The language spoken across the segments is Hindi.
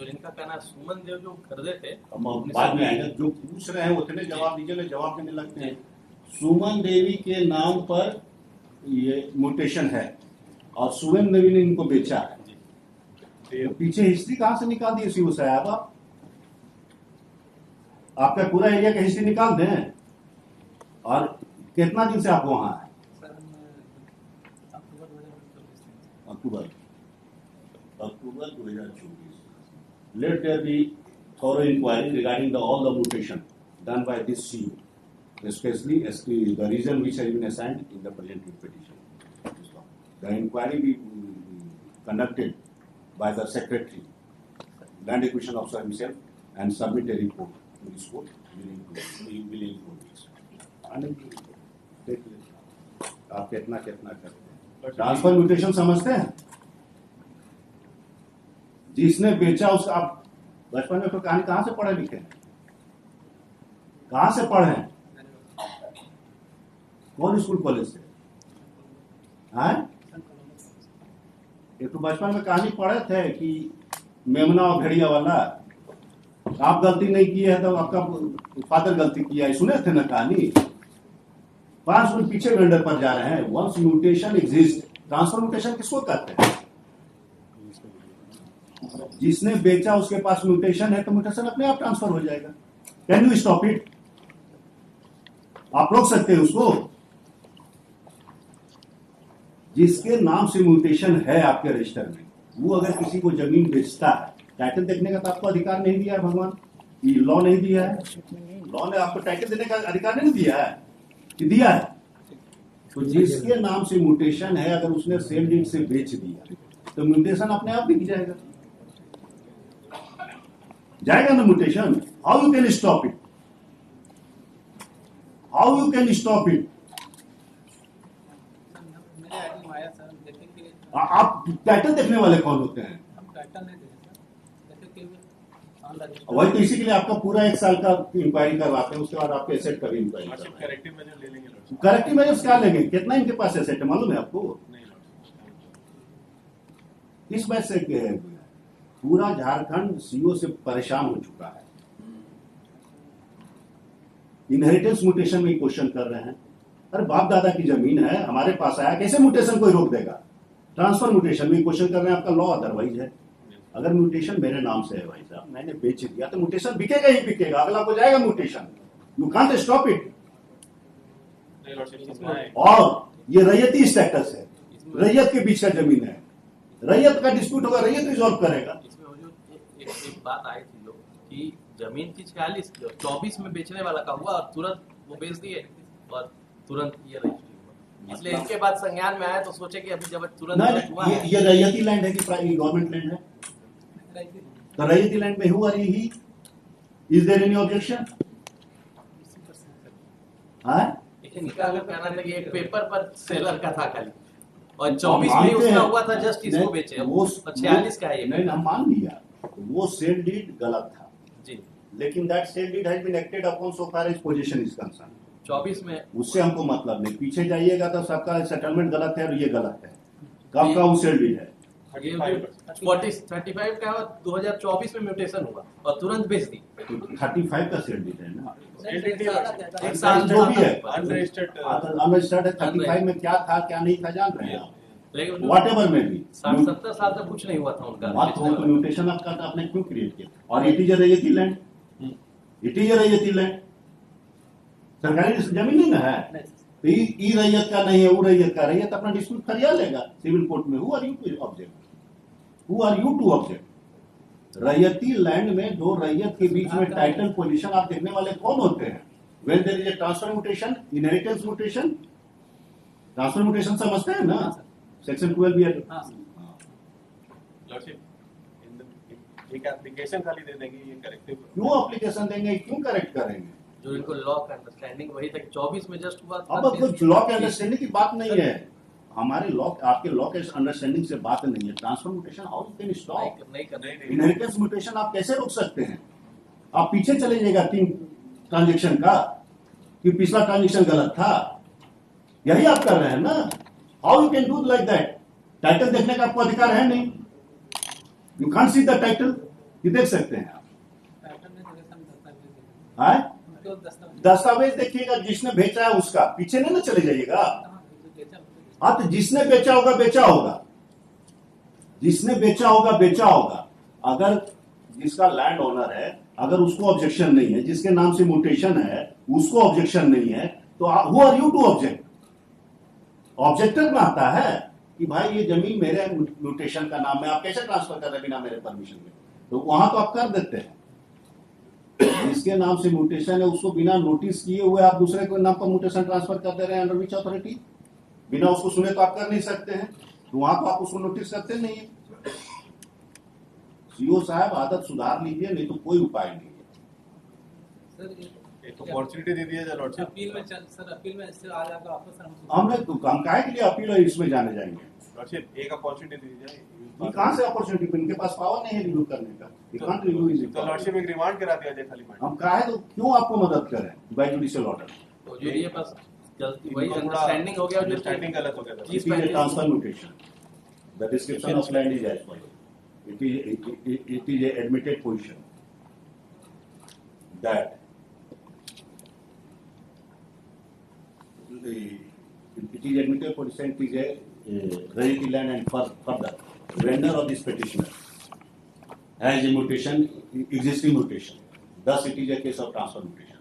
जो इनका कहना सुमन देव जो खरीदे थे, बाद में आएगा। जो पूछ रहे हैं उतने जवाब दीजिए, जवाब देने लगते हैं। सुमन देवी के नाम पर ये म्यूटेशन है और सुमन देवी ने इनको बेचा है। तो पीछे हिस्ट्री कहां से निकाल दी सीओ साहब? आपका पूरा एरिया का हिस्ट्री निकाल दें। और कितना दिन से आप वहां हैं? अक्टूबर 2024. Let there be thorough inquiry regarding all the mutation done by this CEO, especially as to the reason which has been assigned in the present petition. The inquiry be conducted by the secretary, land acquisition officer himself, and submit a report to this court within 2 weeks. आप कितना करते हैं? ट्रांसफर म्यूटेशन समझते हैं? जिसने बेचा उसका, आप बचपन में तो कहानी कहां से पढ़े लिखे हैं? कहां से पढ़े हैं? कौन स्कूल कॉलेज से? एक तो बचपन में कहानी पढ़े थे कि मेमना और भेड़िया वाला, आप गलती नहीं की है तो आपका फादर गलती किया है, सुने थे ना कहानी? 5 मिनट पीछे वेंडर पर जा रहे हैं। Once mutation exist, transfer mutation किसको कहते हैं? जिसने बेचा उसके पास म्यूटेशन है तो म्यूटेशन अपने आप ट्रांसफर हो जाएगा। Can you stop it? आप रोक सकते हैं उसको? जिसके नाम से म्यूटेशन है आपके रजिस्टर में, वो अगर किसी को जमीन बेचता है, टाइटल देखने का तो आपको अधिकार नहीं दिया है भगवान, ये लॉ नहीं दिया है। लॉ ने आपको टाइटल देने का अधिकार नहीं दिया है कि दिया है? तो जिसके नाम से म्यूटेशन है, अगर उसने सेल डीड से बेच दिया तो म्यूटेशन अपने आप बिक जाएगा। जाएगा ना mutation? How you can stop it? How you can stop it? आप टाइटल देखने वाले कौन होते हैं? वही तो इसी के लिए आपका पूरा 1 साल का इंक्वायरी करवाते हैं, उसके बाद आपके एसेट का भी इंक्वायरी। करेक्टिव मेजर ले लेंगे। करेक्टिव मेजर्स क्या लेंगे? कितना इनके पास एसेट है मालूम है आपको? इस बात से पूरा झारखंड सीओ से परेशान हो चुका है। इनहेरिटेंस म्यूटेशन में क्वेश्चन कर रहे हैं। अरे बाप दादा की जमीन है, हमारे पास आया, कैसे म्यूटेशन कोई रोक देगा? ट्रांसफर म्यूटेशन में क्वेश्चन कर रहे हैं, आपका लॉ अदरवाइज है। अगर म्यूटेशन मेरे नाम से है भाई साहब, मैंने बेच दिया तो म्यूटेशन बिकेगा ही बिकेगा, अगला को जाएगा mutation. You can't stop it. और ये रैयती स्टेटस है, रैयत के बीच का जमीन है, रैयत का डिस्प्यूट होगा, रैयत रिजॉल्व करेगा। एक बात आई थी लोग कि जमीन की 24 में बेचने वाला का हुआ और तुरंत वो बेच दिए और तुरंत ये रजिस्ट्री हुआ, इसलिए इसके बाद संज्ञान में आया तो सोचे कि अभी जब तुरंत हुआ है। ये रैयती लैंड है कि गवर्नमेंट लैंड है? तो रैयती लैंड में हुआ ही, इज देयर एनी ऑब्जेक्शन? इनका अगर कहना था कि एक पेपर पर सेलर का था खाली और 24 में उसका हुआ था, जस्ट इसको बेचे, वो 46 का है। नहीं, हम मान लिया वो सेल डीड गलत था जी, लेकिन that sale deed has been acted upon so far as position is concerned. 24 में उससे हमको मतलब नहीं। पीछे जाइएगा तो सबका सेटलमेंट गलत है और ये गलत है। कब का वो सेल डीड है? 35 का 2024 में म्यूटेशन हुआ और तुरंत बेच दी। 35 का सेल डीड है ना, एक साल जो भी है अनरजिस्टर्ड है। 35 में क्या था क्या नहीं था जान रहे हैं आप? लेकिन वॉट एवर में भी 60-70 साल तक कुछ नहीं हुआ था उनका। तो म्यूटेशन आपने क्यों क्रिएट किया? और it is a raiyati land, it is a raiyati land, सरकारी जमीन नहीं ना है। तो ई रैयत का नहीं है, वो रैयत का, रैयत अपना डिस्प्यूट फरियाद लेगा सिविल कोर्ट में। Who are you to object? Who are you to object? Raiyati land में दो रैयत के बीच में टाइटल पोजीशन आप देखने वाले कौन होते हैं? When there is a transfer mutation, inheritance mutation. Transfer mutation समझते हैं ना? सेक्शन 12 भी है। एक एप्लीकेशन खाली दे देंगे, ये करेक्टिव क्यों एप्लीकेशन देंगे? क्यों करेक्ट करेंगे? जो इनको लॉ का अंडरस्टैंडिंग वही तक 24 में जस्ट हुआ। अब कुछ लॉ के अंडरस्टैंडिंग की बात नहीं है, हमारे लॉ, आपके लॉ के अंडरस्टैंडिंग से बात नहीं है। Transfer mutation how you can stop? Inheritance mutation आप कैसे रोक सकते हैं? आप पीछे चले जाइएगा 3 ट्रांजेक्शन का कि पिछला ट्रांजेक्शन गलत था, यही आप कर रहे हैं ना। How you can do like that? Title देखने का आपको अधिकार है नहीं, you can't see the title. ये देख सकते हैं आप। पैटर्न में जैसे हम दस्तावेज देखें। हाँ? तो दस्तावेज दस्तावेज देखिएगा, जिसने भेजा है उसका, पीछे नहीं ना चले जाइएगा। हाँ, जो बेचा उसको हाँ, तो जिसने बेचा होगा बेचा होगा, जिसने बेचा होगा बेचा होगा। अगर जिसका लैंड ओनर है, अगर उसको ऑब्जेक्शन नहीं है, जिसके नाम से म्यूटेशन है उसको ऑब्जेक्शन नहीं है, तो who are you to object? Objector में आता है कि भाई ये जमीन मेरे म्यूटेशन का नाम है, आप कैसे ट्रांसफर कर रहे हैं बिना मेरे परमिशन के? तो वहां तो आप कर देते हैं। जिसके नाम से म्यूटेशन है उसको बिना नोटिस किए हुए आप दूसरे के नाम पर म्यूटेशन ट्रांसफर कर दे रहे हैं। Under which authority? बिना उसको सुने तो आप कर नहीं सकते हैं, तो वहां तो आप उसको नोटिस करते नहीं है। सीओ साहब आदत सुधार लीजिए, नहीं तो कोई उपाय नहीं है। सर एक अपॉर्चुनिटी दे दिया जाए लॉर्डशिप। अपील में सर अपील में इससे आ जाएगा वापस सर हमने तो हम काहे के लिए अपील है इसमें जाने जाएंगे? लॉर्डशिप एक अपॉर्चुनिटी दी जाए। ये कहां से अपॉर्चुनिटी? इनके पास पावर नहीं है रिव्यू करने का। ये कांट रिव्यू इज तो लॉर्डशिप एक रिमांड करा दिया जाए खाली माइंड। हम काहे तो क्यों आपको मदद करें बाय जुडिशियल ऑर्डर? तो जो ये बस गलती वही इनको थोड़ा अंडरस्टैंडिंग हो गया, जो अंडरस्टैंडिंग गलत हो गया था। चीज It is a पहले transfer mutation. The description of land is as follows. It is a admitted position that it is admitted position is a royalty land, and further vendor of this petitioner has a mutation, existing mutation. Thus, it is a case of transfer mutation.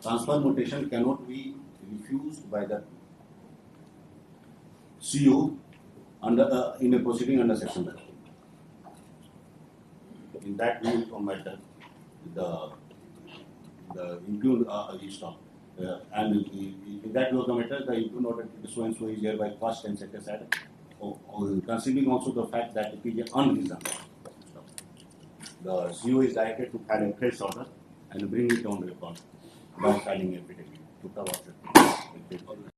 Transfer mutation cannot be refused by the CO under in a proceeding under section 13. In that we will commit the impugn is stopped. And in that we will commit the impugn order to so and so is hereby first and second side, considering also the fact that it is unreasonable. The CO is directed to file a fresh order and bring it on record by filing affidavit to cover it.